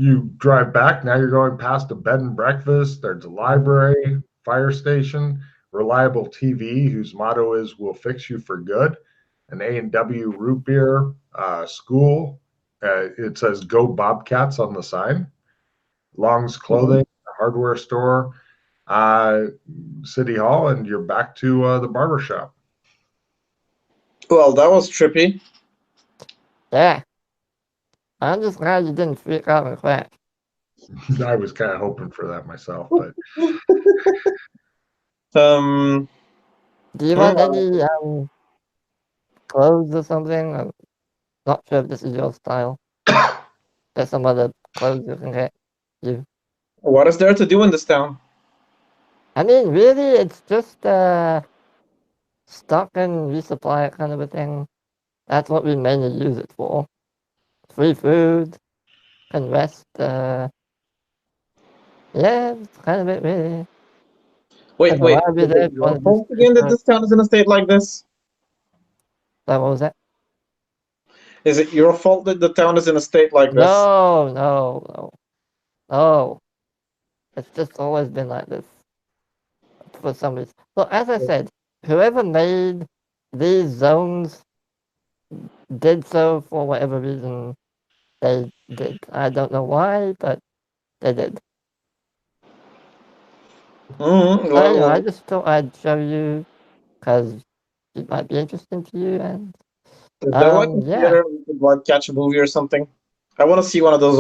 You drive back. Now you're going past a bed and breakfast. There's a library, fire station, reliable TV, whose motto is "We'll fix you for good." An A&W root beer, school. It says "Go Bobcats" on the sign. Long's Clothing, a hardware store, uh, City Hall, and you're back to the barber shop. Well, that was trippy. Yeah. I'm just glad you didn't freak out and crash. I was kind of hoping for that myself, but Um, Do you want any clothes or something? I'm not sure if this is your style. There's some other clothes you can get you. what is there to do in this town? I mean, really, it's just stock and resupply kind of a thing. That's what we mainly use it for. Free food, can rest. Yeah, it's kind of it, really. Wait, And wait. while we're Is there, it if you your want to fault just again that this town is in a state like this? what was that? Is it your fault that the town is in a state like this? No. It's just always been like this for some reason. So as I said, whoever made these zones did so for whatever reason they did. I don't know why, but they did. Mm-hmm. So anyway, I just thought I'd show you because it might be interesting to you. And is there like a yeah, theater we could like catch a movie or something? I want to see one of those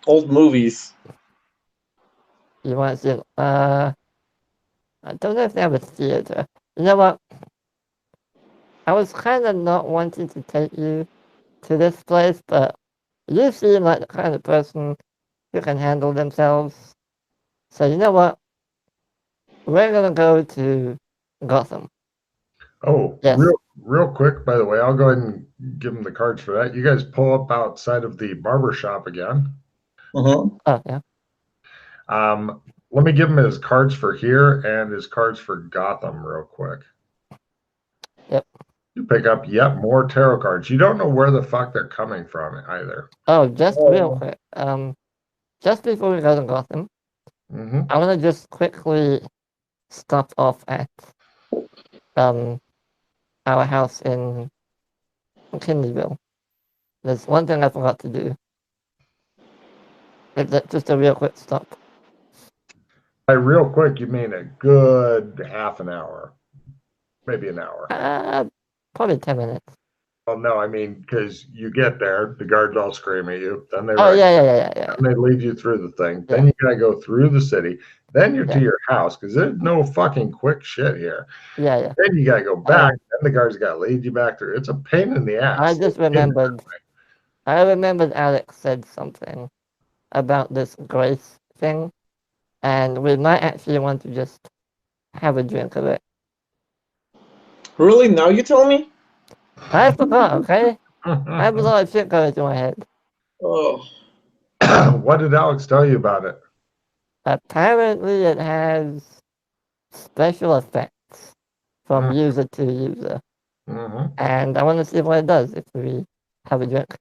old movies. you want to see it? I don't know if they have a theater. You know what? I was kind of not wanting to take you to this place, but you seem like the kind of person who can handle themselves. So you know what? We're gonna go to Gotham. oh, Yes. real quick, by the way, I'll go ahead and give them the cards for that. You guys pull up outside of the barber shop again. Mm-hmm. Oh yeah. Let me give him his cards for here and his cards for Gotham real quick. Yep. You pick up yet more tarot cards. You don't know where the fuck they're coming from either. Oh, just real quick. Just before we go to Gotham, Mm-hmm. I want to just quickly stop off at our house in Kinleyville. There's one thing I forgot to do. It's just a real quick stop. By real quick, you mean a good half an hour, maybe an hour. Probably 10 minutes. Well, no, I mean, because you get there, the guards all scream at you, then they Oh yeah. and they lead you through the thing. Yeah. Then you gotta go through the city. Then you're Yeah. to your house because there's no fucking quick shit here. Yeah. Then you gotta go back. Then the guards gotta lead you back through. It's a pain in the ass. I just remembered. I remembered Alex said something about this grace thing, and we might actually want to just have a drink of it. Really? Now you tell me? I forgot, okay? I have a lot of shit going through my head. Oh. What did Alex tell you about it? Apparently, it has special effects from user to user. Mm-hmm. And I want to see what it does if we have a drink.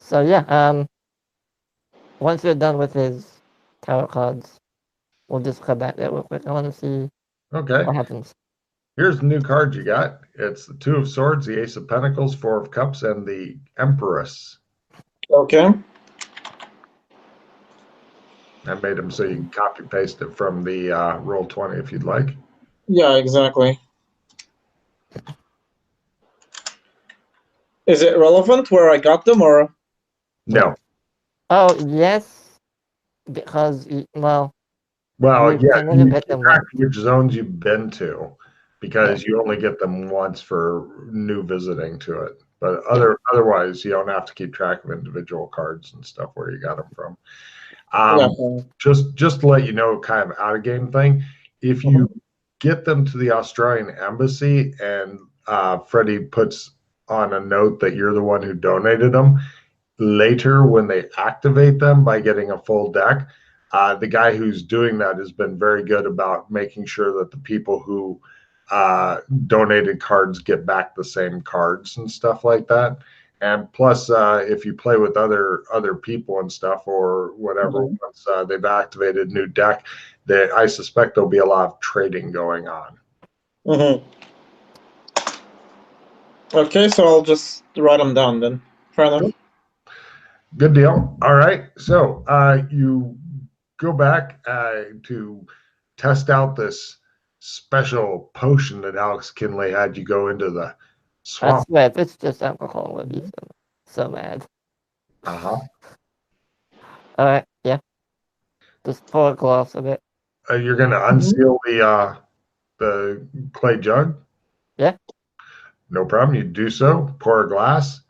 So yeah, once we're done with his tarot cards, we'll just come back there real quick. I want to see what happens. Here's the new card you got. It's the Two of Swords, the Ace of Pentacles, Four of Cups, and the Empress. Okay. I made them so you can copy paste it from the Roll20 if you'd like. Yeah, exactly. Is it relevant where I got them or? No. Oh, yes, because, yeah, you track which zones you've been to because you only get them once for new visiting to it. But otherwise, you don't have to keep track of individual cards and stuff where you got them from. Just to let you know, kind of out of game thing, if you get them to the Australian embassy and Freddie puts on a note that you're the one who donated them, later when they activate them by getting a full deck, the guy who's doing that has been very good about making sure that the people who donated cards get back the same cards and stuff like that. And plus, if you play with other people and stuff or whatever, once they've activated new deck, I suspect there'll be a lot of trading going on. Okay, so I'll just write them down then. Fair enough. Good deal. All right. So you go back to test out this special potion that Alex Kinley had you go into the I swamp. swear, if it's just alcohol, I'd be so mad. Uh-huh. All right, yeah. Just pour a glass of it. You're going to unseal the clay jug? Yeah. No problem. You do so. Pour a glass.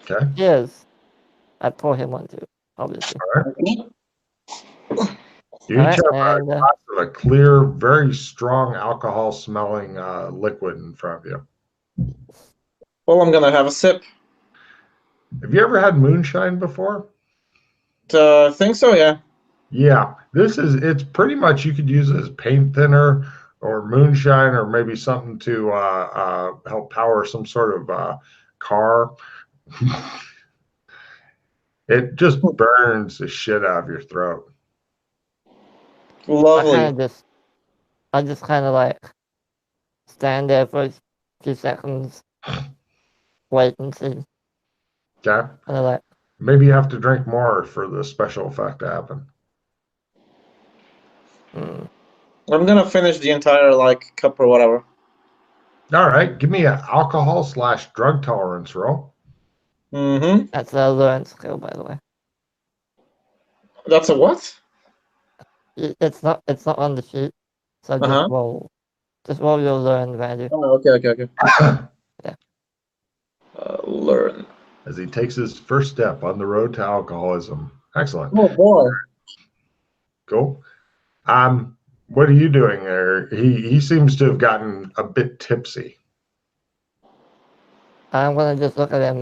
Okay. Cheers. I pour him one too, obviously. All right. You All each right, have a and glass of a clear, very strong alcohol-smelling liquid in front of you. Well, I'm gonna have a sip. Have you ever had moonshine before? Think so, yeah. Yeah, it's pretty much you could use it as paint thinner or moonshine or maybe something to help power some sort of car. It just burns the shit out of your throat. Lovely. I just kind of like stand there for a few seconds, wait and see. Okay. And I'm like, Maybe you have to drink more for the special effect to happen. I'm gonna finish the entire cup or whatever. All right, give me an alcohol/drug tolerance roll. That's a learned skill, by the way. That's a what? It's not on the sheet, so just roll your learn value. Oh, okay. Yeah. Learn. As he takes his first step on the road to alcoholism. Excellent. Oh boy. Cool. What are you doing there? He seems to have gotten a bit tipsy. I'm gonna just look at him.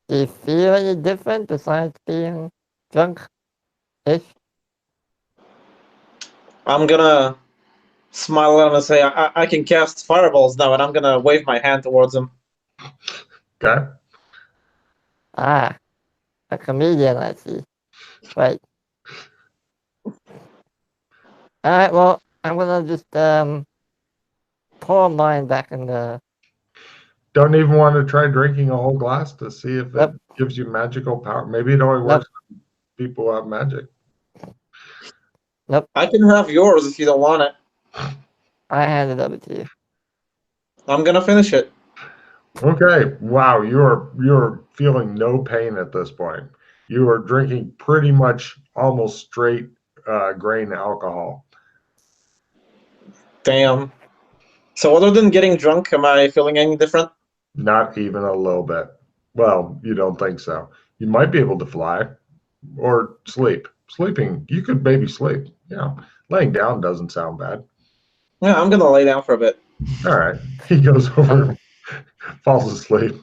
Do you feel any different besides being drunk-ish? I'm gonna smile at him and say, I can cast fireballs now, and I'm gonna wave my hand towards him. Okay. Ah, a comedian, I see. Right. Alright, well, I'm gonna just pour mine back in the... Don't even want to try drinking a whole glass to see if it gives you magical power. Maybe it only works when people have magic. Nope. I can have yours if you don't want it. I hand it over to you. I'm gonna finish it. Okay. Wow, you're feeling no pain at this point. You are drinking pretty much almost straight grain alcohol. Damn. So other than getting drunk, am I feeling any different? Not even a little bit. Well, you don't think so. You might be able to fly or sleep. Sleeping, you could maybe sleep. Yeah. Laying down doesn't sound bad. Yeah, I'm gonna lay down for a bit. All right. He goes over, falls asleep.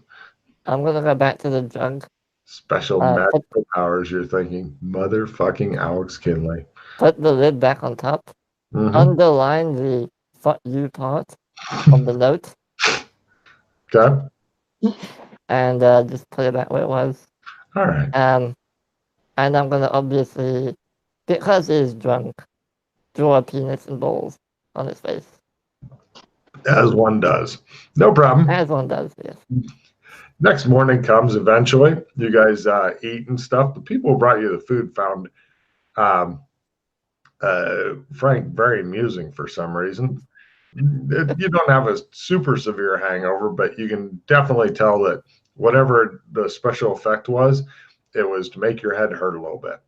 I'm gonna go back to the jug. Special magical powers, you're thinking. Motherfucking Alex Kinley. Put the lid back on top. Underline the "fuck you" part on the note. Okay. And just put it back where it was. All right. And I'm gonna obviously, because he's drunk, draw a penis and balls on his face. As one does. No problem. As one does, yes. Next morning comes eventually. You guys eat and stuff. The people who brought you the food found Frank very amusing for some reason. You don't have a super severe hangover, but you can definitely tell that whatever the special effect was, it was to make your head hurt a little bit.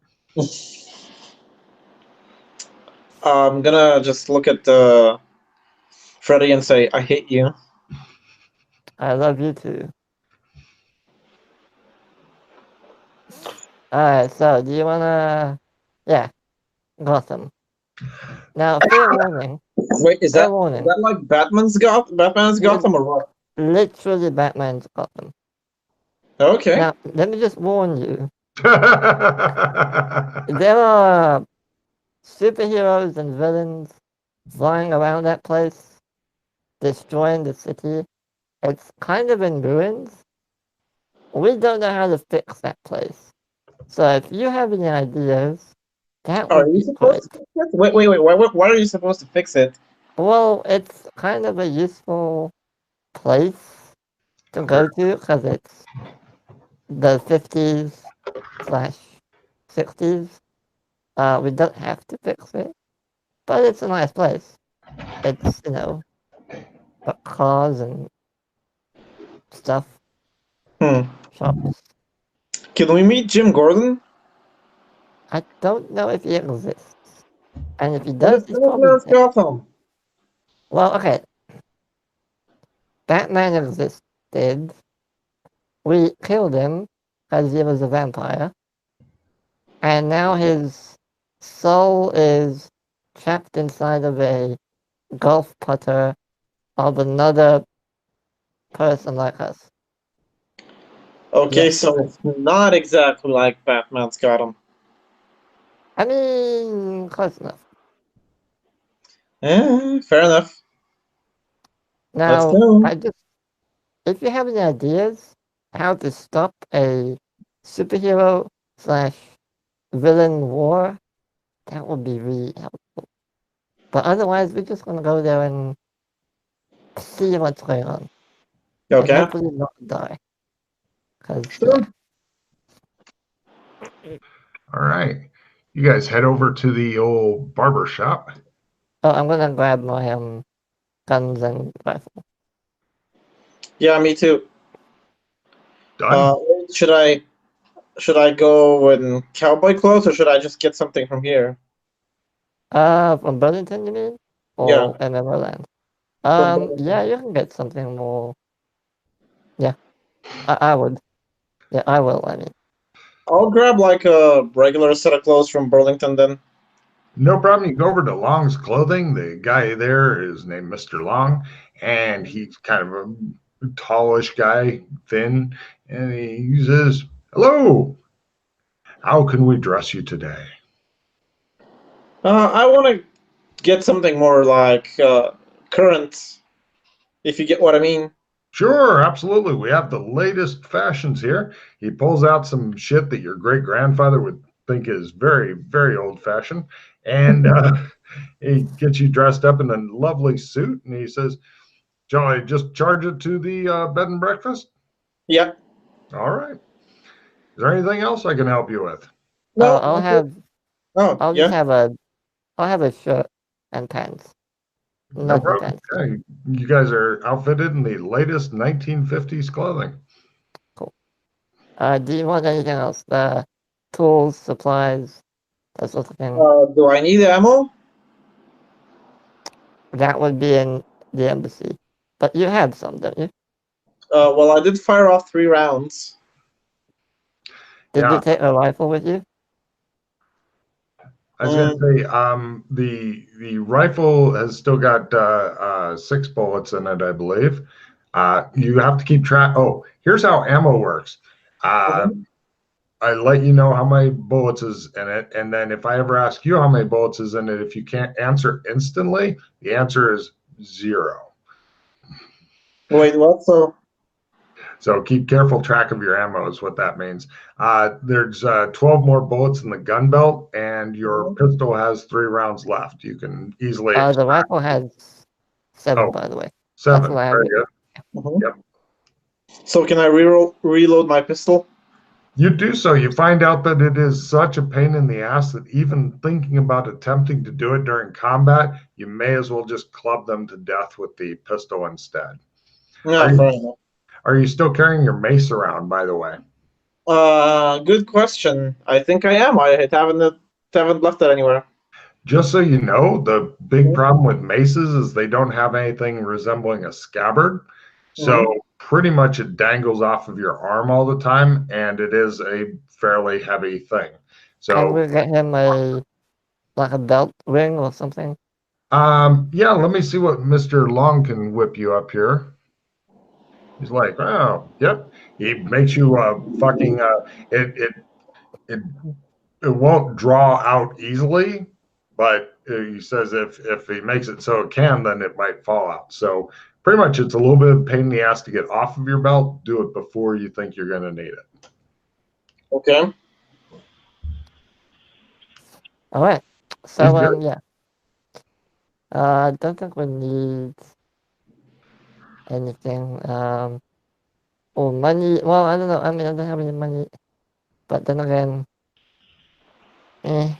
I'm gonna just look at Freddy and say, I hate you. I love you too. Alright, so do you wanna... Yeah, Gotham. Now, fair warning. Wait, is that like Batman's Gotham or what? Literally Batman's Gotham. Okay. Now, let me just warn you. There are superheroes and villains flying around that place, destroying the city. It's kind of in ruins, we don't know how to fix that place. So if you have any ideas, that Are would you be supposed great. to fix it? Wait. Why are you supposed to fix it? Well, it's kind of a useful place to go to because it's the 50s slash 60s. We don't have to fix it, but it's a nice place. It's, got cars and stuff, Hmm. shops. Can we meet Jim Gordon? I don't know if he exists. And if he What does, is he's probably Batman's dead. Gotham? Well, okay. Batman existed. We killed him because he was a vampire. And now his soul is trapped inside of a golf putter of another person like us. Okay, Yes. so it's not exactly like Batman's Gotham. I mean, close enough. Fair enough. Let's Now, go. if you have any ideas how to stop a superhero slash villain war, that would be really helpful. But otherwise, we're just gonna go there and see what's going on. And Okay. hopefully not die. Because, Sure. All right. You guys head over to the old barber shop. Oh, I'm gonna grab my guns and rifle. Yeah, me too. Done. Should I go in cowboy clothes or should I just get something from here? From Burlington, you mean? Yeah. Or Emerald? From Yeah, you can get something more. Yeah, I would. Yeah, I will, I mean. I'll grab like a regular set of clothes from Burlington then. No problem. You go over to Long's Clothing. The guy there is named Mr. Long, and he's kind of a tallish guy, thin, and he says, "Hello, how can we dress you today?" I want to get something more like current, if you get what I mean. Sure, absolutely. We have the latest fashions here. He pulls out some shit that your great grandfather would think is very, very old fashioned, and he gets you dressed up in a lovely suit, and he says, "Shall I just charge it to the bed and breakfast?" Yeah. All right. Is there anything else I can help you with? No, I'll that's it. have. Oh, I'll just yeah. have a. I'll have a shirt and pants. No Nothing problem. fancy. Okay. You guys are outfitted in the latest 1950s clothing. Cool. Do you want anything else? Tools, supplies, that sort of thing. Do I need ammo? That would be in the embassy. But you have some, don't you? Well, I did fire off 3 rounds. Did Yeah, you take a rifle with you? I was going to say the rifle has still got 6 bullets in it, I believe. You have to keep track. Oh, here's how ammo works. Uh, Mhm. I let you know how many bullets is in it, and then if I ever ask you how many bullets is in it, if you can't answer instantly, the answer is 0. Wait, what? So keep careful track of your ammo is what that means. There's 12 more bullets in the gun belt, and your Mhm. pistol has 3 rounds left. You can easily The rifle has 7, Oh, by the way. That's 7. what I have Very with good. you. Mhm. Yep. So can I reload my pistol? You do so. You find out that it is such a pain in the ass that even thinking about attempting to do it during combat, you may as well just club them to death with the pistol instead. Are Yeah, fair you, enough. are you still carrying your mace around, by the way? Good question. I think I am. I haven't left it anywhere. Just so you know, the big Mhm. problem with maces is they don't have anything resembling a scabbard. So Mhm. pretty much it dangles off of your arm all the time, and it is a fairly heavy thing. Can So we get him a belt ring or something? yeah, let me see what Mr. Long can whip you up here. He's like, oh, yep. He makes you fucking it it it it won't draw out easily, but he says if he makes it so it can, then it might fall out. So pretty much it's a little bit of a pain in the ass to get off of your belt. Do it before you think you're going to need it. Okay. All right. He's So good. yeah. I don't think we need anything. Or money. Well, I don't know. I mean, I don't have any money. But then again, eh.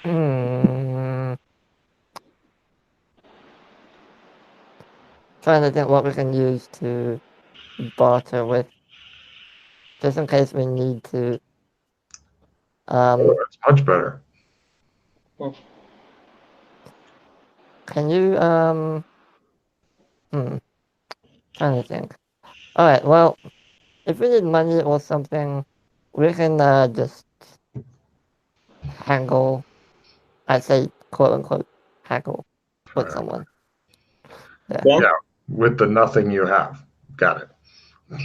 Hmm. Trying to think what we can use to barter with, just in case we need to. Oh, that's much better. Can you trying to think. All right. Well, if we need money or something, we can just haggle. I say quote unquote haggle with someone. Yeah. Yeah. Yeah, with the nothing you have. Got it.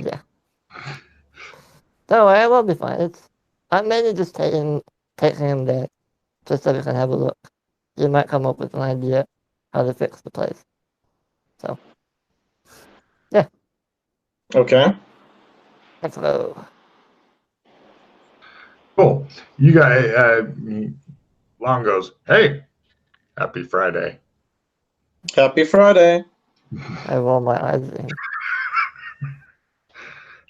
Yeah. Don't worry, it will be fine. I'm mainly just taking him there just so we can have a look. You might come up with an idea how to fix the place. So, yeah, Okay. let's go. Cool. You guys, Long goes, hey, happy Friday. Happy Friday. I roll my eyes in.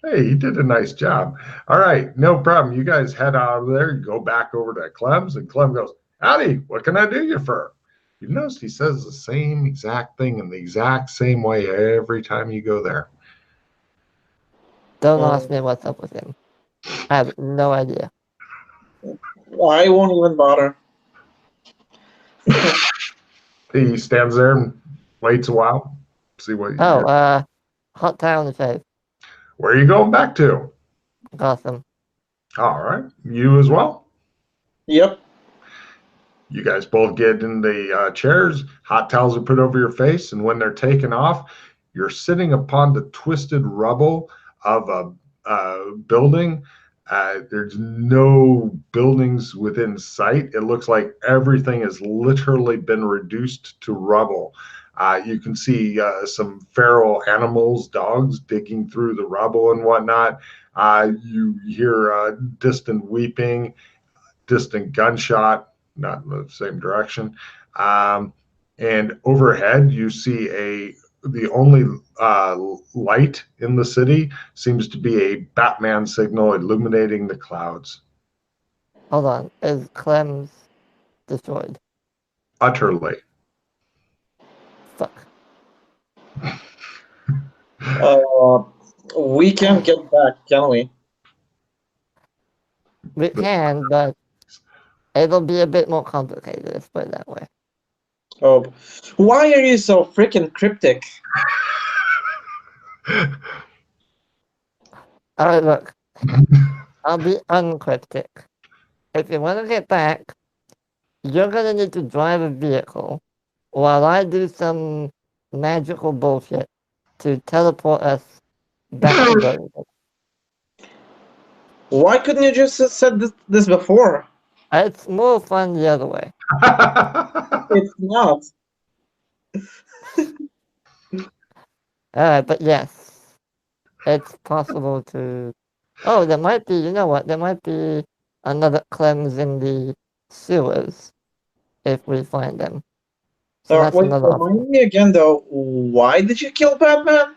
Hey, you did a nice job. All right, no problem. You guys head out of there, go back over to Clem's, and Clem goes, howdy, what can I do you for? You notice he says the same exact thing in the exact same way every time you go there. Don't ask me what's up with him. I have no idea. I won't even bother. He stands there and waits a while, see what. Oh, hot town fave. Where are you going back to? Gotham. All right, you as well. Yep. You guys both get in the chairs. Hot towels are put over your face, and when they're taken off, you're sitting upon the twisted rubble of a building. There's no buildings within sight. It looks like everything has literally been reduced to rubble. You can see some feral animals, dogs, digging through the rubble and whatnot. You hear distant weeping, distant gunshot, not in the same direction. And overhead, you see the only light in the city seems to be a Batman signal illuminating the clouds. Hold on. Is Clem's destroyed? Utterly. Fuck. We can't get back, can we? We can, but it'll be a bit more complicated, let's put it that way. Oh, why are you so freaking cryptic? Alright, look. I'll be uncryptic. If you want to get back, you're gonna need to drive a vehicle while I do some magical bullshit to teleport us back to Burlington. Why couldn't you just have said this before? It's more fun the other way. It's not. Alright, but yes. It's possible to... Oh, there might be, you know what, there might be another Clems in the sewers if we find them. So that's Wait, another option. remind me again though, why did you kill Batman?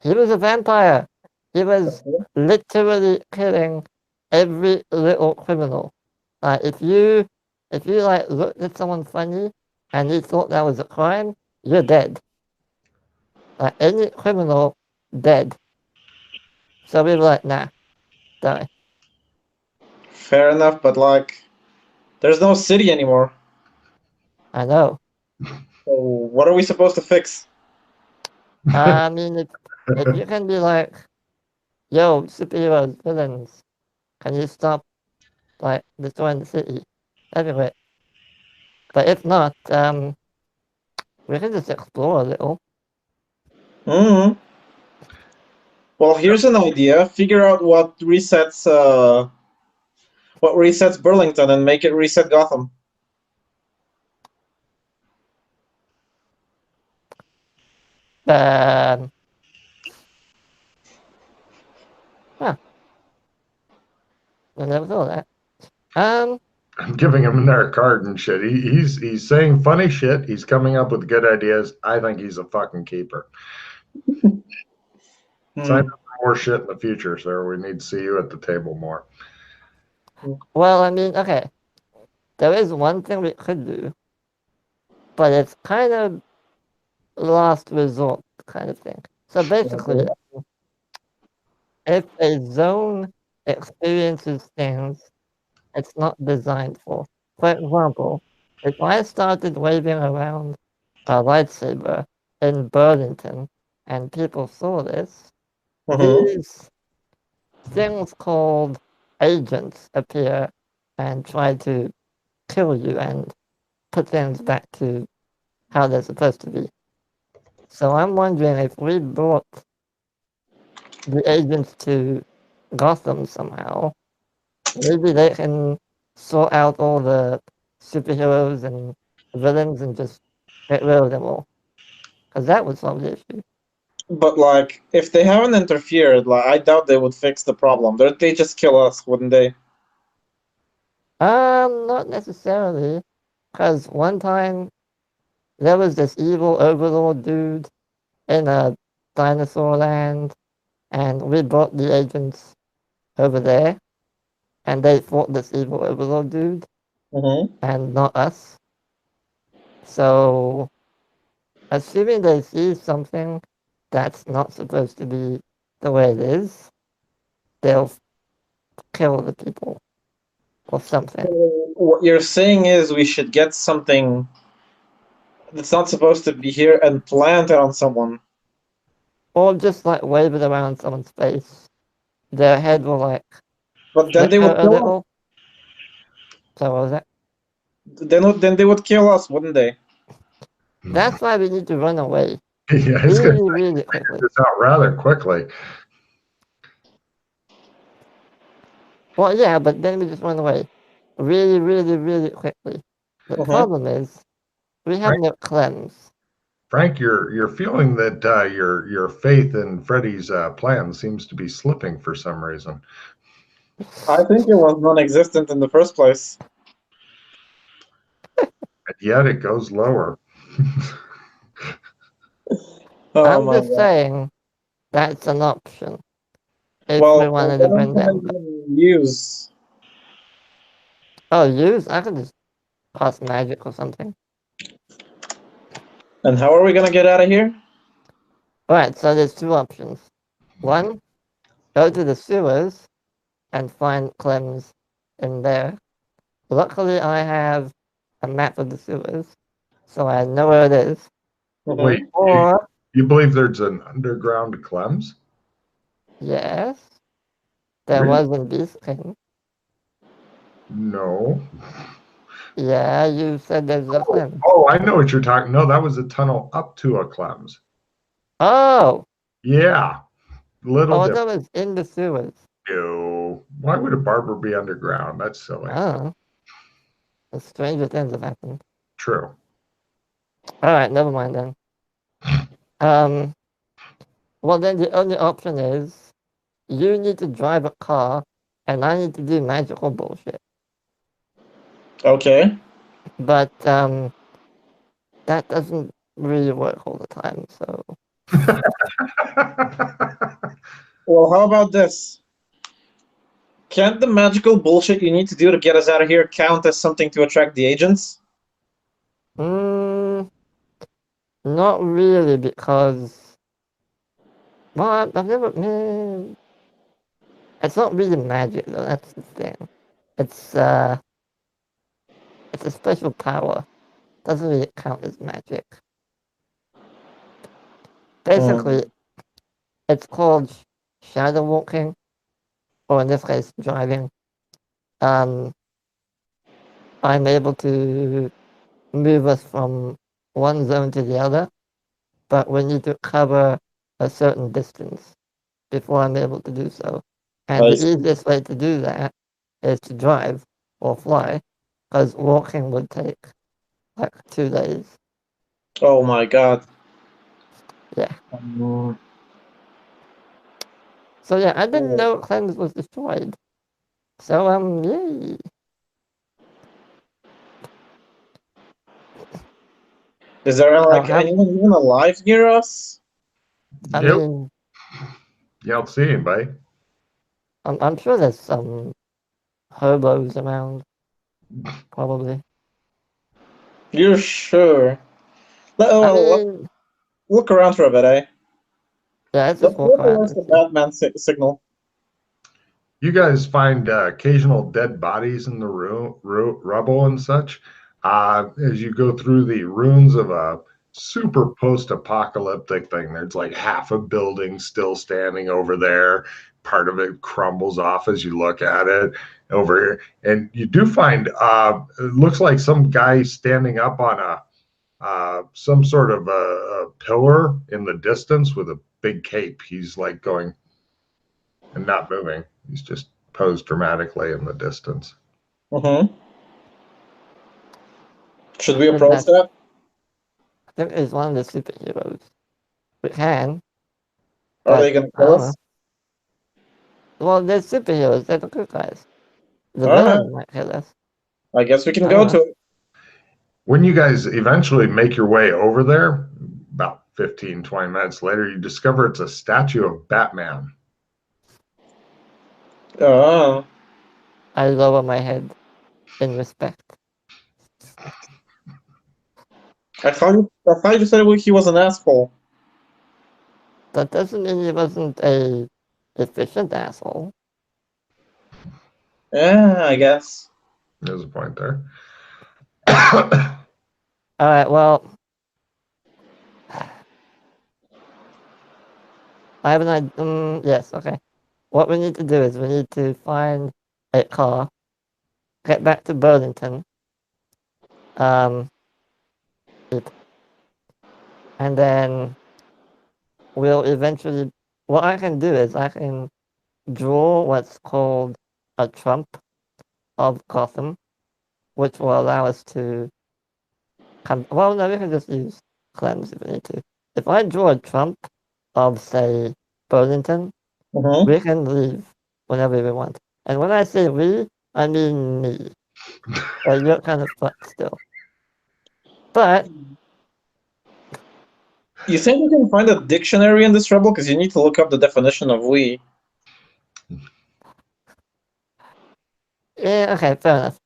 He was a vampire. He was literally killing every little criminal. If you like looked at someone funny and you thought that was a crime, you're dead. Any criminal, dead. So we were like, nah, die. Fair enough, but like, there's no city anymore. I know. So what are we supposed to fix? I mean, if you can be like, yo, superheroes, villains, can you stop destroying the city? That'd be great. But if not, we can just explore a little. Mm-hmm. Well, here's an idea. Figure out what resets Burlington and make it reset Gotham. Huh. I never thought of that. I'm giving him another card and shit. He's saying funny shit. He's coming up with good ideas. I think he's a fucking keeper. Sign up for more shit in the future, sir. We need to see you at the table more. Well, I mean, okay. There is one thing we could do, but it's kind of last resort kind of thing. So basically, if a zone experiences things it's not designed for. For example, if I started waving around a lightsaber in Burlington and people saw this, these things called agents appear and try to kill you and put things back to how they're supposed to be. So I'm wondering if we brought the agents to Gotham somehow, maybe they can sort out all the superheroes and villains and just get rid of them all. Because that would solve the issue. But like, if they haven't interfered, like, I doubt they would fix the problem. They just kill us, wouldn't they? Not necessarily. Because one time there was this evil overlord dude in a dinosaur land, and we brought the agents over there, and they fought this evil overlord dude, and not us. So, assuming they see something that's not supposed to be the way it is, they'll kill the people or something. What you're saying is we should get something that's not supposed to be here and plant it on someone. Or just like wave it around someone's face. Their head will like But then they flicker would a kill us. little. So what was that? Then they would kill us, wouldn't they? That's why we need to run away. Yeah, it's going to Really quickly. figure this out rather quickly. Well, yeah, but then we just run away. Really quickly. The problem is, we have no cleanse. Frank, you're feeling that your faith in Freddy's plan seems to be slipping for some reason. I think it was non-existent in the first place. And yet it goes lower. I'm just saying that's an option. If Well, we wanted to bring them. use. Oh, use? I could just cast magic or something. And how are we gonna get out of here? Alright, so there's two options. One, go to the sewers and find Clem's in there. Luckily, I have a map of the sewers, so I know where it is. Wait, Or, you believe there's an underground Clems? yes, there Really? was in Beast King. No. Yeah, you said there's a Clem. Oh, I know what you're talking. No, that was a tunnel up to a Clems. Oh! Yeah. Little Oh, different. that was in the sewers. No. Why would a barber be underground? That's silly. Oh. The stranger things have happened. True. Alright, never mind then. Well then the only option is you need to drive a car and I need to do magical bullshit. Okay. But that doesn't really work all the time, so Well, how about this? Can't the magical bullshit you need to do to get us out of here count as something to attract the agents? not really because well I've never it's not really magic though, that's the thing. It's a special power. Doesn't really count as magic. Basically, it's called shadow walking, or in this case, driving. I'm able to move us from one zone to the other, but we need to cover a certain distance before I'm able to do so. And the easiest way to do that is to drive or fly, because walking would take like 2 days. Oh my god. Yeah. Um, So yeah, I didn't Oh. know Cleanse was destroyed. So yay. Is there like How, anyone even alive near us? I Yep. mean, You don't see anybody. I'm sure there's some hobos around, probably. You're sure? I Oh, mean, look around for a bit, eh? yeah, let's just Let's walk go around towards and the see. Batman signal. You guys find occasional dead bodies in the rubble and such. As you go through the ruins of a super post-apocalyptic thing, there's like half a building still standing over there. Part of it crumbles off as you look at it over here, and you do find it looks like some guy standing up on some sort of a pillar in the distance with a big cape. He's like going and not moving. He's just posed dramatically in the distance. Mm-hmm. Should we I think approach that's, that? I think it's one of the superheroes. We can, Are they but gonna I kill don't know. us? Well, they're superheroes. They're the good guys. The Alright, villain might kill us. I guess we can I don't go know. to it. When you guys eventually make your way over there, about 15, 20 minutes later, you discover it's a statue of Batman. Oh, I lower my head in respect. I thought you said he was an asshole. That doesn't mean he wasn't a efficient asshole. Yeah, I guess. There's a point there. All right, well, I have an idea. Yes, okay. What we need to do is we need to find a car, get back to Burlington, um, and then we'll eventually. What I can do is I can draw what's called a trump of Gotham, which will allow us to come. Well, no, we can just use cleanse if we need to. If I draw a trump of, say, Burlington, Mm-hmm. we can leave whenever we want. And when I say we, I mean me. So you're kind of fucked still. But You think we can find a dictionary in this rebel? Because you need to look up the definition of we. yeah, okay, fair enough.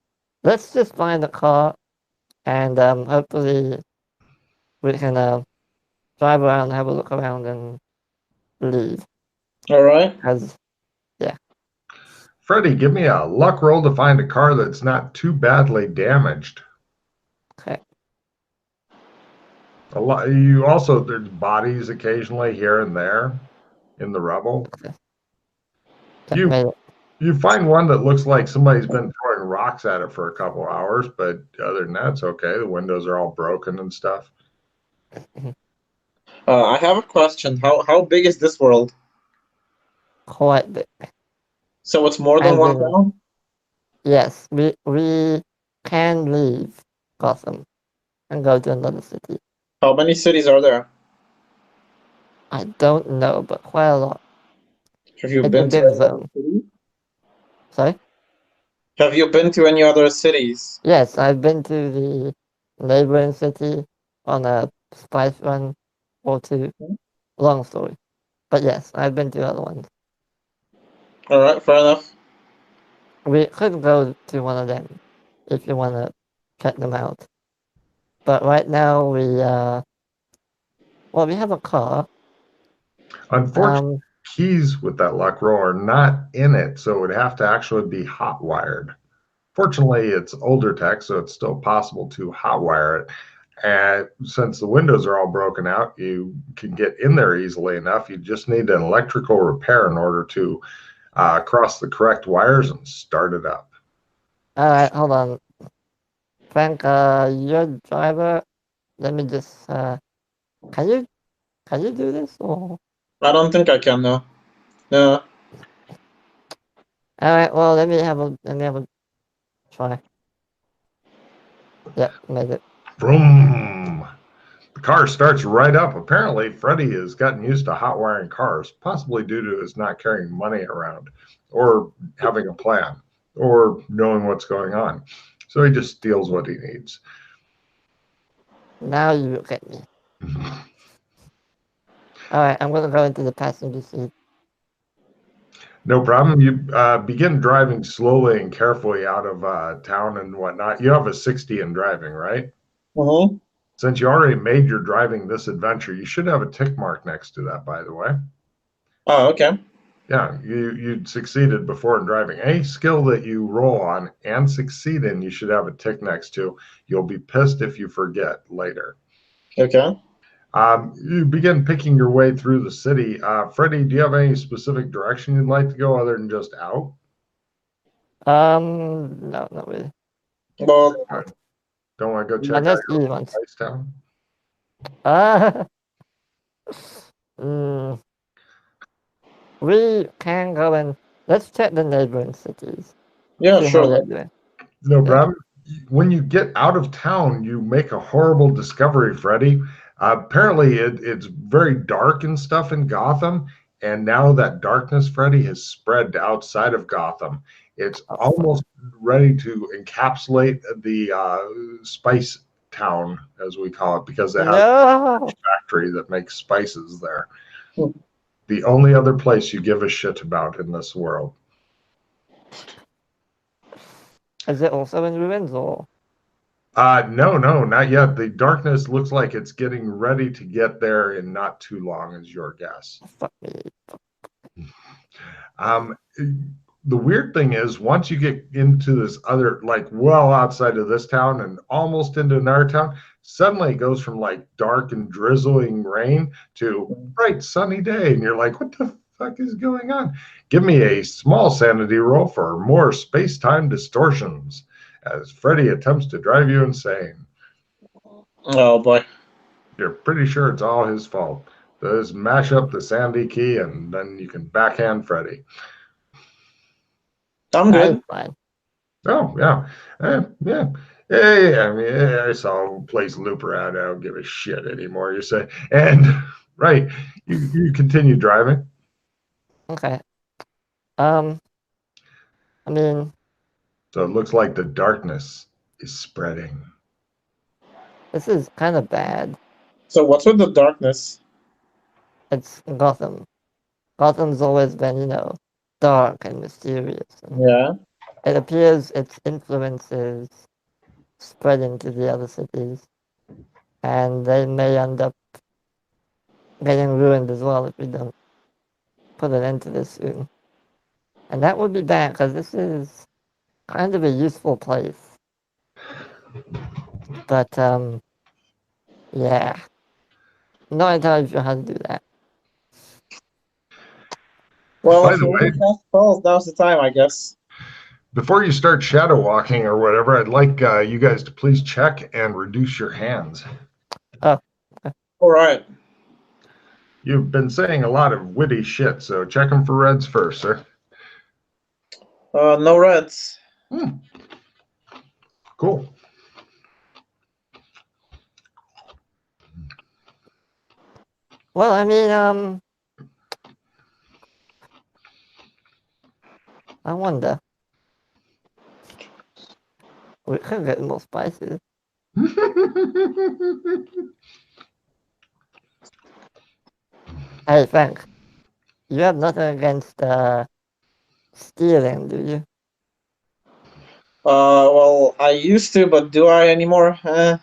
Let's just find a car and hopefully we can drive around, have a look around, and leave. Alright. Because yeah, Freddie, give me a luck roll to find a car that's not too badly damaged. okay. A lot. You also there's bodies occasionally here and there in the rubble. Yeah, You made it. you find one that looks like somebody's been throwing rocks at it for a couple hours, but other than that, it's okay. The windows are all broken and stuff. I have a question. How big is this world? Quite big. So it's more than As one in, town? yes, we can leave Gotham and go to another city. How many cities are there? I don't know, but quite a lot. Have you It's a been to big any other zone. cities? Sorry? Have you been to any other cities? Yes, I've been to the neighboring city on a spice run or two. Long story. But yes, I've been to other ones. Alright, fair enough. We could go to one of them if you want to check them out. But right now we have a car. Unfortunately, keys with that luck roll are not in it, so it would have to actually be hot wired. Fortunately, it's older tech, so it's still possible to hot wire it. And since the windows are all broken out, you can get in there easily enough. You just need an electrical repair in order to cross the correct wires and start it up. Alright, hold on. Frank, you're the driver. Let me just can you do this or I don't think I can now. No. alright, well let me have a try. Yep, made it. Vroom! The car starts right up. Apparently, Freddy has gotten used to hot wiring cars, possibly due to his not carrying money around, or having a plan, or knowing what's going on. So he just steals what he needs. Now you look at me. All right, I'm gonna go into the passenger seat. No problem. You begin driving slowly and carefully out of town and whatnot. You have a 60 in driving, right? Mm-hmm. Since you already made your driving this adventure, you should have a tick mark next to that, by the way. Oh, okay. Yeah, you succeeded before in driving. Any skill that you roll on and succeed in, you should have a tick next to. You'll be pissed if you forget later. Okay. You begin picking your way through the city. Freddie, do you have any specific direction you'd like to go other than just out? No, not really. Well, Don't want to go check Unless out you your want. Ice Town? Mm, we can go and let's check the neighboring cities. yeah, See how sure. they're doing. No Yeah. problem. When you get out of town, you make a horrible discovery, Freddie. Apparently, it's very dark and stuff in Gotham, and now that darkness, Freddie, has spread outside of Gotham. It's Oh, almost ready to encapsulate the spice town, as we call it, because it has no. a factory that makes spices there. Hmm. The only other place you give a shit about in this world. Is it also in ruins or? No, not yet. The darkness looks like it's getting ready to get there in not too long, is your guess. Fuck me. Um, the weird thing is, once you get into this other, like well outside of this town and almost into another town, suddenly it goes from like dark and drizzling rain to bright sunny day, and you're like, what the fuck is going on? Give me a small sanity roll for more space-time distortions as Freddy attempts to drive you insane. Oh boy. You're pretty sure it's all his fault. Just mash up the sandy key and then you can backhand Freddy. I'm good. Fine. Oh, yeah. Yeah. Hey, I mean, I saw a place loop around. I don't give a shit anymore, you say. And, right, you continue driving. Okay. I mean, So it looks like the darkness is spreading. this is kind of bad. So what's with the darkness? It's Gotham. Gotham's always been, dark and mysterious. And Yeah. it appears its influences spreading to the other cities. And they may end up getting ruined as well if we don't put an end to this soon. And that would be bad because this is kind of a useful place. But, yeah. Not entirely sure how to do that. Well, By if the you way, want to cast spells, now's the time, I guess. before you start shadow walking or whatever, I'd like you guys to please check and reduce your hands. All right. You've been saying a lot of witty shit, so check them for reds first, sir. No reds. Cool. Well, I mean, I wonder. We could get more spices. Hey, Frank, you have nothing against stealing, do you? Well, I used to, but do I anymore? I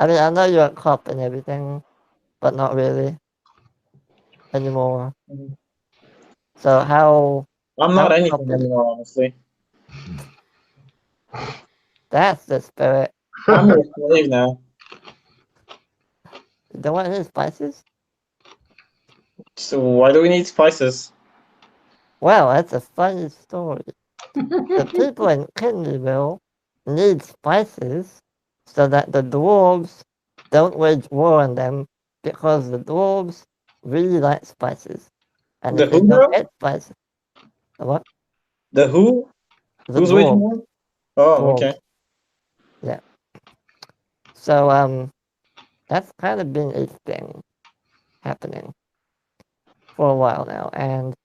mean, I know you're a cop and everything, but not really anymore. So how I'm not anything coppy? anymore, honestly. That's the spirit. I'm your slave now. You don't want any spices? So why do we need spices? Well, that's a funny story. The people in Kidneyville need spices so that the dwarves don't wage war on them because the dwarves really like spices. And The if they who don't now? get spices, what? The who? The Who's waging dwarves. war? Oh, Dwarves. okay. Yeah. So, That's kind of been a thing happening for a while now. And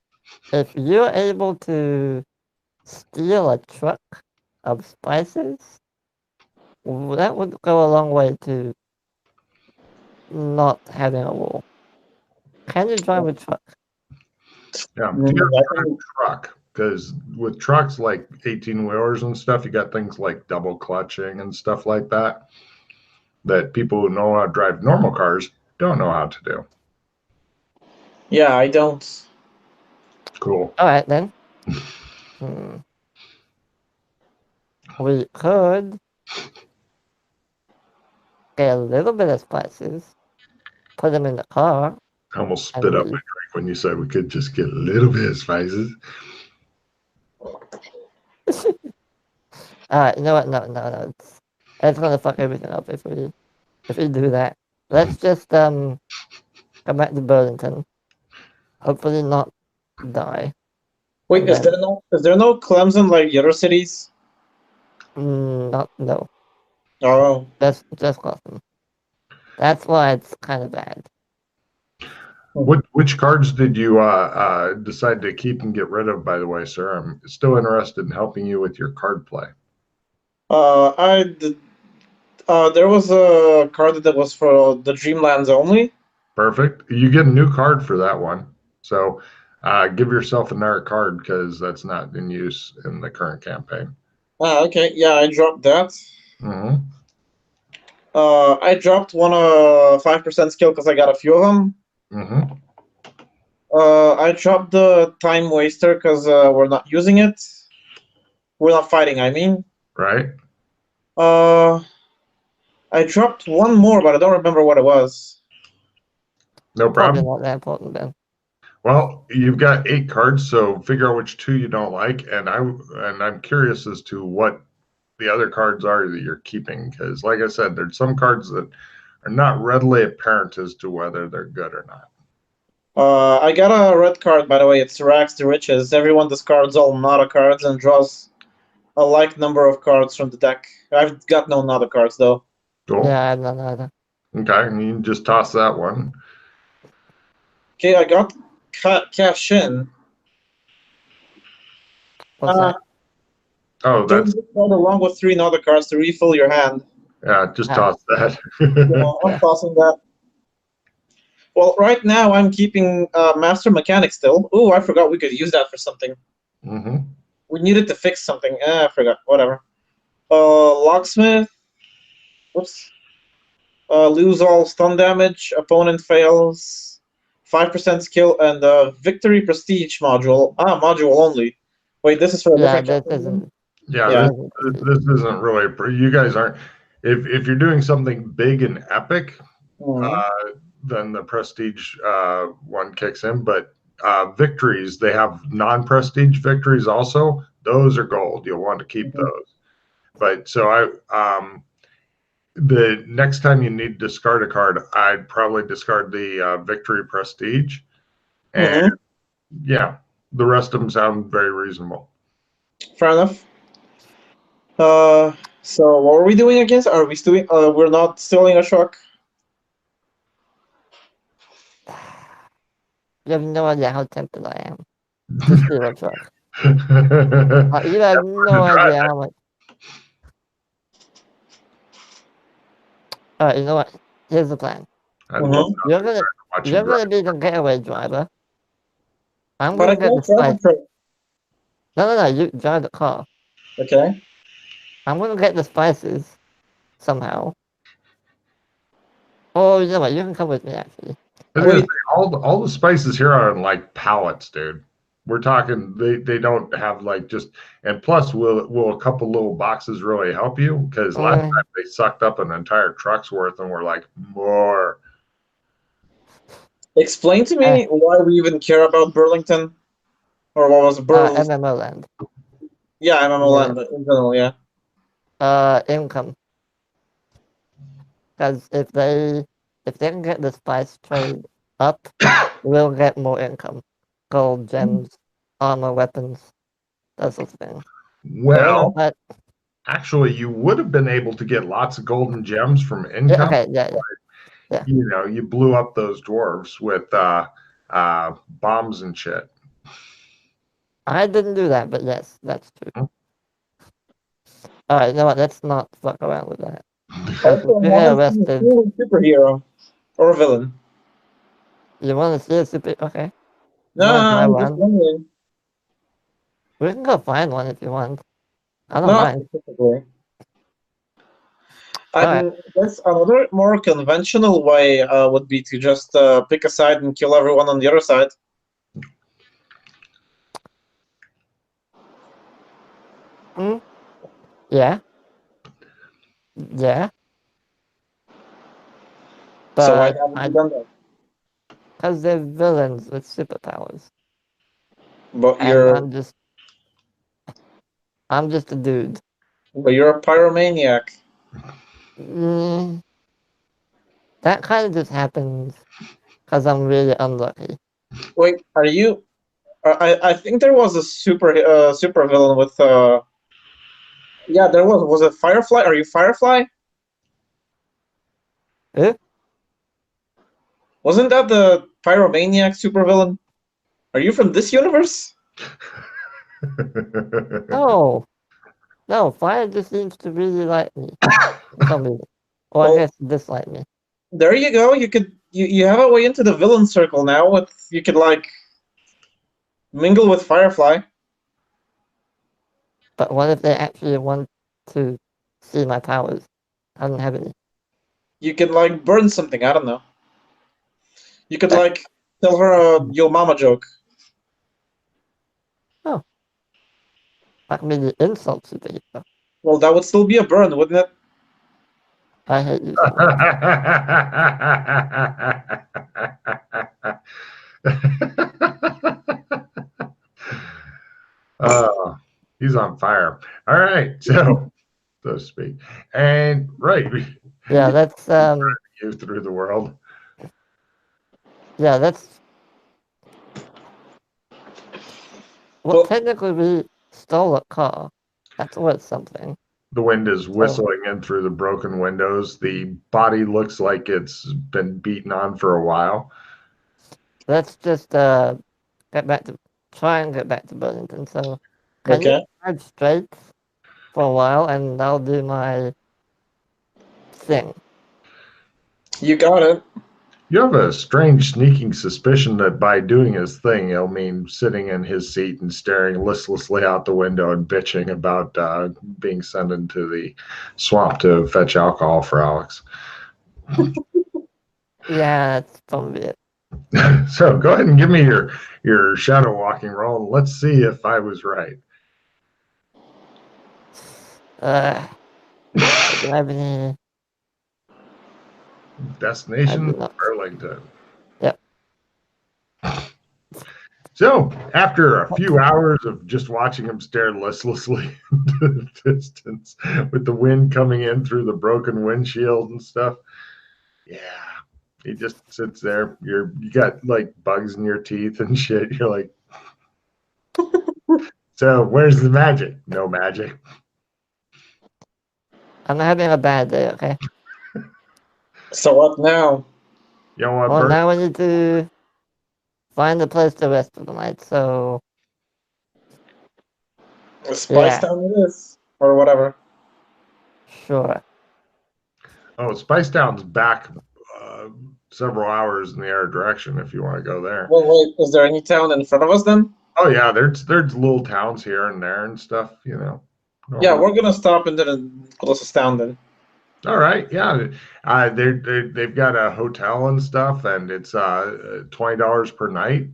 if you're able to steal a truck of spices, that would go a long way to not having a wall. Can you drive a truck? Yeah, Mm, you got I to drive think- a truck because with trucks like 18-wheelers and stuff, you got things like double clutching and stuff like that that people who know how to drive normal cars don't know how to do. Yeah, I don't. Cool. All right, then. We could get a little bit of spices, put them in the car. I almost spit And up my drink when you said we could just get a little bit of spices. You know what? No. It's gonna fuck everything up if we do that. Let's just come back to Burlington. Hopefully not die. Wait, And is there no Clemson like the other cities? No. Oh, Just Gotham. That's why it's kind of bad. Which cards did you decide to keep and get rid of, by the way, sir? I'm still interested in helping you with your card play. I did. There was a card that was for the Dreamlands only. Perfect. You get a new card for that one. So give yourself another card because that's not in use in the current campaign. Okay. Yeah, I dropped that. Mm-hmm. I dropped one 5% skill because I got a few of them. Mm-hmm. I dropped the Time Waster because we're not using it. We're not fighting, I mean. Right. I dropped one more, but I don't remember what it was. No Probably problem. not that important then. Well, you've got 8 cards, so figure out which 2 you don't like, and I'm curious as to what the other cards are that you're keeping, because like I said, there's some cards that are not readily apparent as to whether they're good or not. I got a red card, by the way. It's Rags to Riches. Everyone discards all Nada cards and draws a like number of cards from the deck. I've got no Nada cards, though. Cool. Yeah, I have none either. Okay, and you can just toss that one. Okay, I got Cash In. What's that? Oh, Don't that's discard along with 3 Nada cards to refill your hand. yeah. Just Ah, toss that. I'm tossing that. Well, right now I'm keeping Master Mechanic still. Ooh, I forgot we could use that for something. Mm-hmm. We needed to fix something. I forgot. Whatever. Locksmith. Whoops. Lose all stun damage. Opponent fails. 5% skill and victory prestige module. Module only. Wait, this is for a yeah, different this isn't. Yeah, Yeah. this isn't really. You guys aren't. If you're doing something big and epic, then the prestige one kicks in. But victories, they have non-prestige victories also. Those are gold. You'll want to keep those. But so the next time you need to discard a card, I'd probably discard the victory prestige, and yeah, the rest of them sound very reasonable. Fair enough. So what are we doing against? Are we doing? We're not stealing a truck. You have no idea how tempted I am to steal a truck. You have no idea how much. Alright, you know what? Here's the plan. I'd love You're to gonna watch you You're drive. gonna be the getaway driver. I'm But I gonna get the can't drive spice. a truck. No, you drive the car. Okay. I'm gonna get the spices somehow. Oh, you know what? You can come with me actually. I was gonna say, all the spices here are in like pallets, dude. We're talking they don't have like just, and plus will a couple little boxes really help you? Because last time they sucked up an entire truck's worth and we're like more. Explain to me why we even care about Burlington, or what was Burlington? MMO land. Yeah, MMO land in general. Yeah. Income. Because if they can get the spice trade up, we'll get more income. Gold, gems, armor, weapons, those sorts of things. Well, But actually, you would have been able to get lots of golden gems from income. yeah. Yeah. you blew up those dwarves with bombs and shit. I didn't do that, but yes, that's true. Hmm. All right, you know what? Let's not fuck around with that. Also, You I get want to see a arrested. cool superhero or villain. You want to see a super? Okay. You No, want to try I'm just one? wondering. We can go find one if you want. I don't Not mind. specifically. All right. I guess another more conventional way would be to just pick a side and kill everyone on the other side. Hmm? Yeah. Yeah. So why But haven't you done that? because they're villains with superpowers, But and you're I'm just a dude. a pyromaniac. Mm, that kind of just happens because I'm really unlucky. Wait, are you? I think there was a super villain with yeah, there was. Was it Firefly? Are you Firefly? Eh? Wasn't that the pyromaniac supervillain? Are you from this universe? No, no. Fire just seems to really like me for some reason, or I Well, guess dislike me. there you go. You have a way into the villain circle now. With you could like mingle with Firefly. But what if they actually want to see my powers? I don't have any. You could like burn something. I don't know. You could like tell her a yo mama joke. Oh, I can really insult superhero. Well, that would still be a burn, wouldn't it? I hate you so much. Oh, he's on fire. All right, so to speak, and right, Yeah, that's you through the world. yeah, that's well, Well, technically we stole a car. That's worth something. The wind is So whistling in through the broken windows. The body looks like it's been beaten on for a while. let's just get back to try and get back to Burlington. So can you okay, drive straight for a while and I'll do my thing. you got it. You have a strange sneaking suspicion that by doing his thing, he'll mean sitting in his seat and staring listlessly out the window and bitching about being sent into the swamp to fetch alcohol for Alex. Yeah, that's probably it. So go ahead and give me your shadow walking roll, and let's see if I was right. Do I have any? I Destination do not. Burlington. Yep. So, after a few hours of just watching him stare listlessly into the distance with the wind coming in through the broken windshield and stuff, yeah, he just sits there. You got like bugs in your teeth and shit. You're like, so where's the magic? No magic. I'm having a bad day, okay? So what now? You know what, Well, Bert? now we need to find a place to rest for the night, so Spice yeah, Town it is, or whatever. sure. Oh, Spice Town's back uh, several hours in the other direction if you want to go there. Well, wait, is there any town in front of us then? Oh yeah, there's little towns here and there and stuff. Yeah, Normal. we're gonna stop into the closest town then. All right, yeah, they've got a hotel and stuff, and it's $20 per night.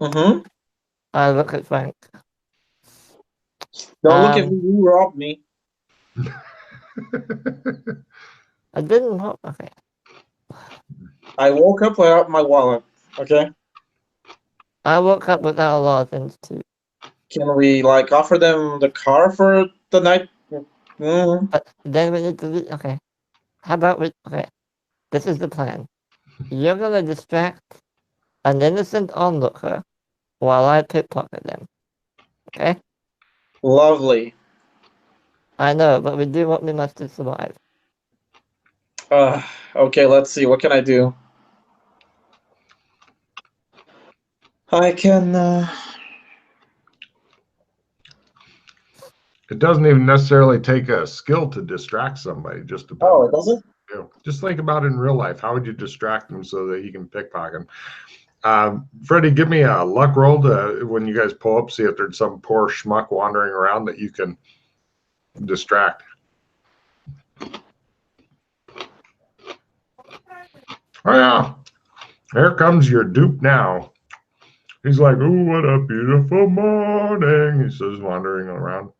Mm-hmm. I look at Frank. Don't look at me, Um, you robbed me. I didn't. Okay. I woke up without my wallet. Okay. I woke up without a lot of things too. Can we like offer them the car for the night? Mm. But then we need to leave. Okay. How about we? Okay. This is the plan. You're gonna distract an innocent onlooker while I pickpocket them. Okay? Lovely. I know, but we do what we must to survive. Okay, let's see. What can I do? I can. It doesn't even necessarily take a skill to distract somebody. Just depends. Oh, it doesn't? Just think about it in real life. How would you distract them so that you can pickpocket them? Freddie, give me a luck roll when you guys pull up, see if there's some poor schmuck wandering around that you can distract. Oh, yeah. Here comes your dupe now. He's like, "Oh, what a beautiful morning," he says, wandering around.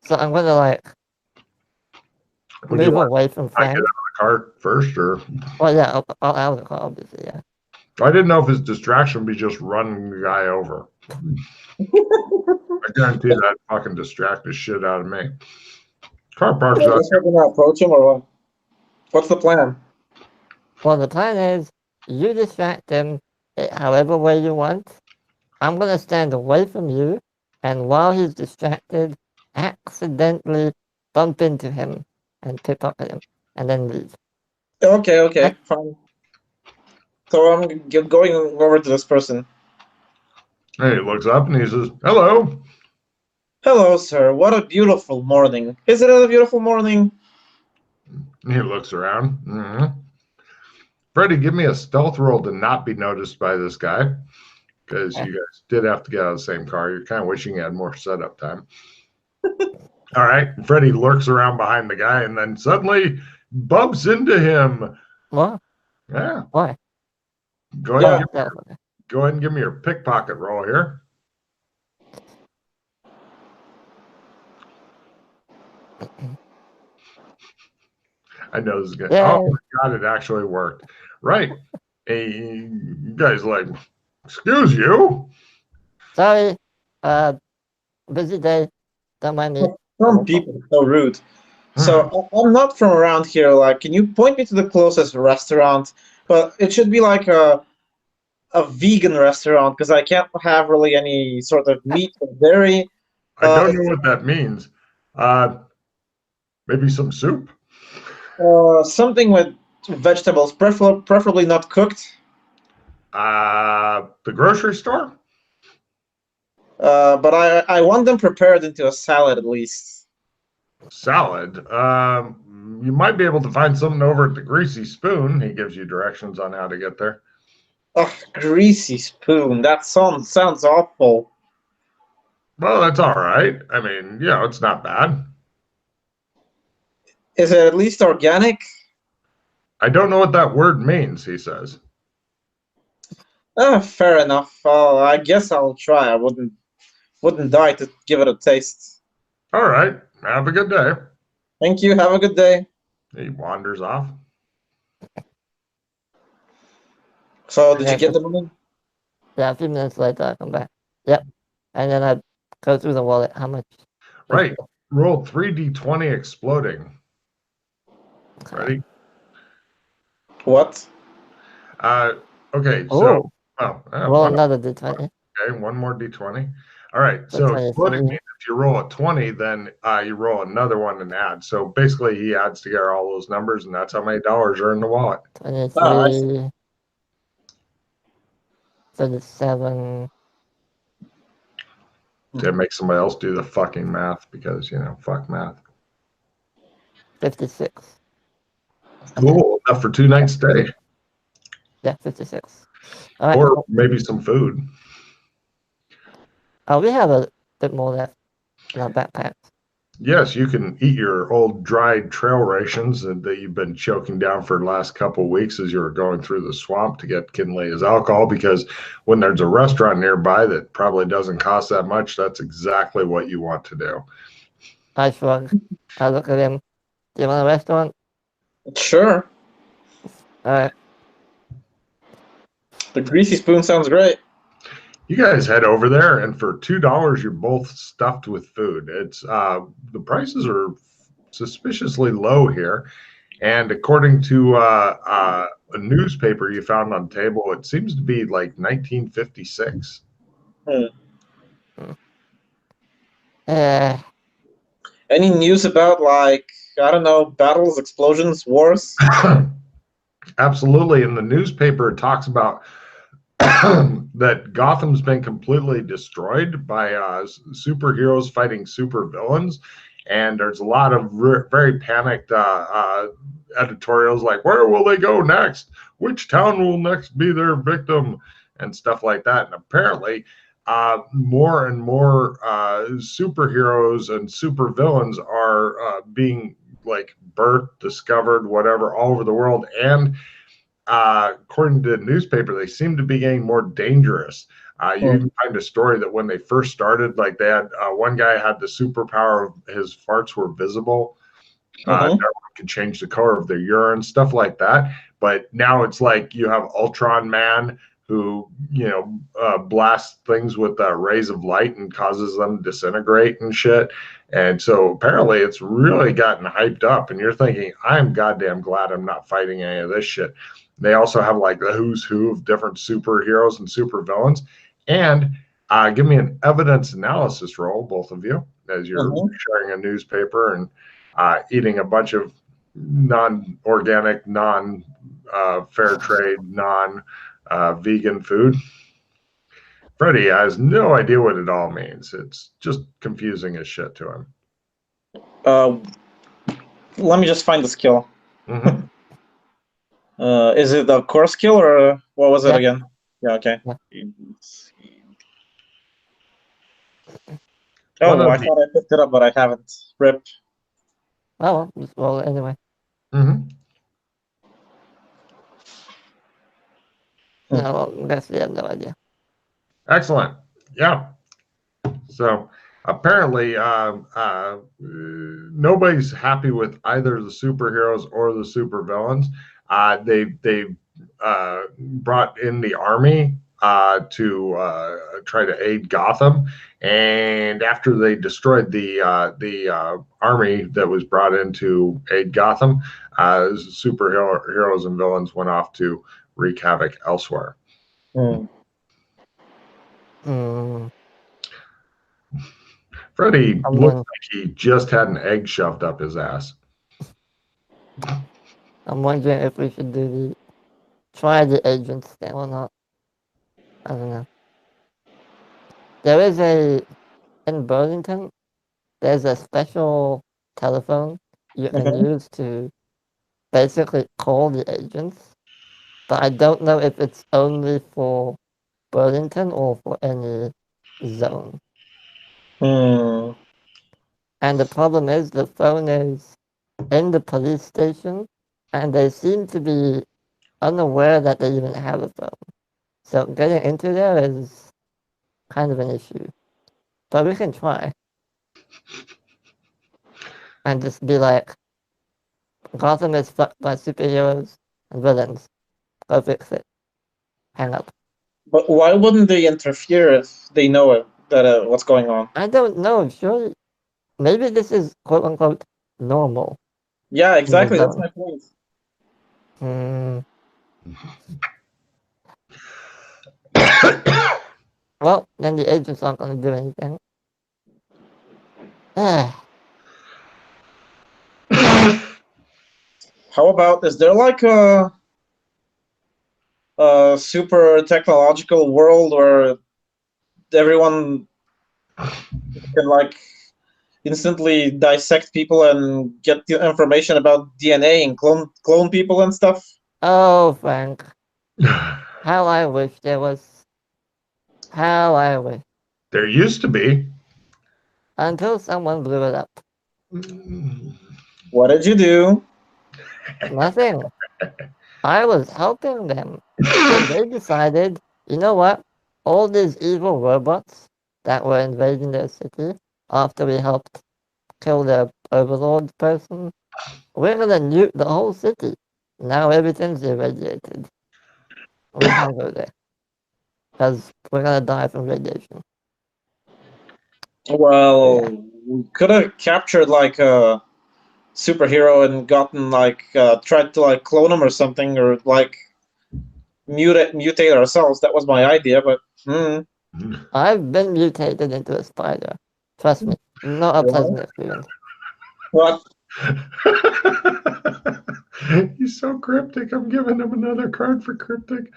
So I'm gonna like move away from I get out Frank. of the car first, or Well, yeah, I'll out of the car, obviously, yeah. I didn't know if his distraction would be just running the guy over. I guarantee that fucking distract the shit out of me. Car parks Are up. you going to approach him or what? What's the plan? Well, the plan is you distract him however way you want. I'm gonna stand away from you, and while he's distracted, accidentally bump into him and pickpocket him, and then leave. Okay, fine. So I'm going over to this person. Hey, he looks up and he says, "Hello." Hello, sir. What a beautiful morning. Is it a beautiful morning? And he looks around. Mm-hmm. Freddie, give me a stealth roll to not be noticed by this guy, because you guys did have to get out of the same car. You're kind of wishing you had more setup time. All right. Freddie lurks around behind the guy and then suddenly bumps into him. What? Yeah. Why? Go ahead and give me your pickpocket roll here. I know this is good. Yeah. Oh my God, it actually worked. Right. Hey, you guys like, excuse you? Sorry. Busy day. Don't mind me. Some people are so rude. So I'm not from around here. Like, can you point me to the closest restaurant? But it should be like a vegan restaurant because I can't have really any sort of meat or dairy. I don't know what that means. Maybe some soup? Something with vegetables, preferably not cooked. The grocery store? But I want them prepared into a salad at least. Salad. You might be able to find something over at the Greasy Spoon. He gives you directions on how to get there. Oh, Greasy Spoon. That sounds awful. Well, that's all right. I mean, it's not bad. Is it at least organic? I don't know what that word means, he says. Fair enough. I guess I'll try. I wouldn't die to give it a taste. All right. Have a good day. Thank you. Have a good day. He wanders off. So, did you get the money? Yeah, a few minutes later, I come back. Yep. And then I go through the wallet. How much? Right. Roll 3d20 exploding. Ready? What? Okay. Oh. So, roll another d20. Okay, one more d20. All right. So exploding means if you roll a 20, then you roll another one and add. So basically, he adds together all those numbers, and that's how many dollars are in the wallet. 23. 37. To make somebody else do the fucking math because, fuck math. 56. Cool. Enough for 2 nights stay. Yeah, 56. All right, or maybe some food. We have a bit more left in our backpacks. Yes, you can eat your old dried trail rations that you've been choking down for the last couple of weeks as you were going through the swamp to get Kinley's alcohol, because when there's a restaurant nearby that probably doesn't cost that much, that's exactly what you want to do. I shrug. I look at him. Do you want a restaurant? Sure. All right. The Greasy Spoon sounds great. You guys head over there, and for $2, you're both stuffed with food. It's the prices are suspiciously low here, and according to a newspaper you found on the table, it seems to be like 1956. Any news about like I don't know, battles, explosions, wars. Absolutely. In the newspaper, it talks about that Gotham's been completely destroyed by superheroes fighting supervillains, and there's a lot of very panicked editorials like, "Where will they go next? Which town will next be their victim?" and stuff like that. And apparently, more and more superheroes and supervillains are being like birthed, discovered, whatever, all over the world, and according to the newspaper, they seem to be getting more dangerous. You even find a story that when they first started, like they had one guy had the superpower of his farts were visible. Everyone could change the color of their urine, stuff like that. But now it's like you have Ultron Man who, blasts things with rays of light and causes them to disintegrate and shit. And so apparently it's really gotten hyped up. And you're thinking, I'm goddamn glad I'm not fighting any of this shit. They also have like the who's who of different superheroes and supervillains. And give me an evidence analysis roll, both of you, as you're sharing a newspaper and eating a bunch of non-organic, non-fair trade, non-vegan food. Freddie has no idea what it all means. It's just confusing as shit to him. Let me just find the skill. Is it a core skill or what was it again? Yeah, okay. Oh, I thought I picked it up, but I haven't. Rip. Oh, well, just roll it anyway. Hmm. No, that's I have no idea. Excellent. Yeah. So apparently, nobody's happy with either the superheroes or the supervillains. They brought in the army to try to aid Gotham, and after they destroyed the army that was brought in to aid Gotham, superheroes and villains went off to wreak havoc elsewhere. Freddie looks like he just had an egg shoved up his ass. I'm wondering if we should try the agents thing or not. I don't know. There is in Burlington, there's a special telephone you can use to basically call the agents, but I don't know if it's only for Burlington or for any zone. And the problem is the phone is in the police station, and they seem to be unaware that they even have a phone. So getting into there is kind of an issue. But we can try. And just be like, Gotham is fucked by superheroes and villains. Go fix it. Hang up. But why wouldn't they interfere if they know it, that what's going on? I don't know. Surely, maybe this is quote unquote normal. Yeah, exactly. That's my point. Well, then the agents aren't going to do anything. How about, is there like a super technological world where everyone can like instantly dissect people and get the information about DNA and clone people and stuff? Oh, Frank. How I wish there was. How I wish. There used to be. Until someone blew it up. What did you do? Nothing. I was helping them. And they decided, you know what? All these evil robots that were invading their city after we helped kill their overlord person, we're going to nuke the whole city. Now everything's irradiated. We can't go there. Because we're going to die from radiation. Well, we could have captured like a superhero and gotten like tried to like clone him or something, or like mutate ourselves. That was my idea, but I've been mutated into a spider. Trust me, not a pleasant experience. What? He's so cryptic. I'm giving him another card for cryptic.